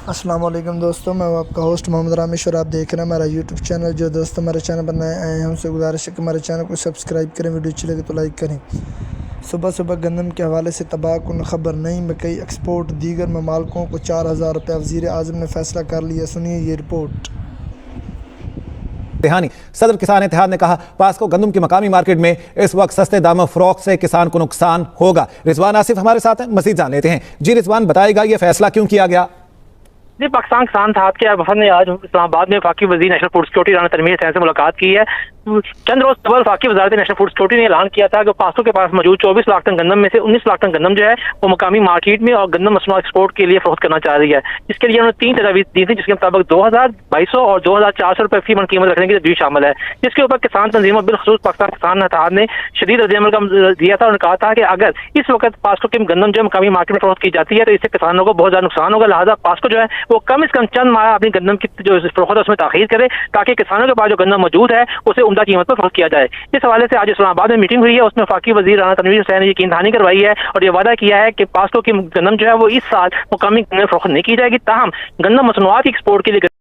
السلام علیکم دوستوں، میں آپ کا ہوسٹ محمد رامیش اور آپ دیکھ رہے ہیں ہمارا یوٹیوب چینل۔ جو دوستوں ہمارے چینل پر نئے آئے ہیں ان سے گزارش ہے کہ ہمارے چینل کو سبسکرائب کریں، ویڈیو اچھی لگے تو لائک کریں۔ صبح صبح گندم کے حوالے سے تباہ کن خبر، نئی مکئی ایکسپورٹ دیگر ممالکوں کو 4,000 روپے، وزیر اعظم نے فیصلہ کر لیا، سنیے یہ رپورٹ۔ صدر کسان اتحاد نے کہا پاسکو گندم کی مقامی مارکیٹ میں اس وقت سستے داموں فروخت سے کسان کو نقصان ہوگا۔ رضوان آصف ہمارے ساتھ ہیں، مزید جان لیتے ہیں۔ جی رضوان، بتائے گا یہ فیصلہ کیوں کیا گیا؟ جی، پاکستان کسان اتحاد کے وفد نے آج اسلام آباد میں وفاقی وزیر national food security Rana Tanveer Hussain سے ملاقات کی ہے۔ چند روز قبل وفاقی وزارت نیشنل فوڈ سیکورٹی نے اعلان کیا تھا کہ پاسکو کے پاس موجود 24 لاکھ ٹن گندم میں سے 19 لاکھ ٹن گندم جو ہے وہ مقامی مارکیٹ میں اور گندم مصنوعات ایکسپورٹ کے لیے فروخت کرنا چاہ رہی ہے، جس کے لیے انہوں نے 3 تجاویز دی تھی، جس کے مطابق 2,200 اور 2,400 روپے فی من قیمت رکھنے کی تجویز شامل ہے، جس کے اوپر کسان تنظیموں بالخصوص پاکستان کسان اتحاد نے شدید رد عمل کا دیا تھا اور کہا تھا کہ اگر اس وقت پاسکو کی گندم جو مقامی مارکیٹ میں فروخت کی جاتی ہے تو اس سے کسانوں کو بہت زیادہ نقصان ہوگا، لہٰذا پاسکو جو ہے وہ کم از کم چند ماہ اپنی گندم کی جو فروخت ہے اس میں تاخیر کرے تاکہ کسانوں کے پاس جو گندم موجود ہے اسے عمدہ قیمت پر فروخت کیا جائے۔ اس حوالے سے آج اسلام آباد میں میٹنگ ہوئی ہے، اس میں وفاقی وزیر رانا تنویر حسین نے یقین دہانی کروائی ہے اور یہ وعدہ کیا ہے کہ پاسکو کی گندم جو ہے وہ اس سال مقامی فروخت نہیں کی جائے گی، تاہم گندم مصنوعات ایکسپورٹ کے لیے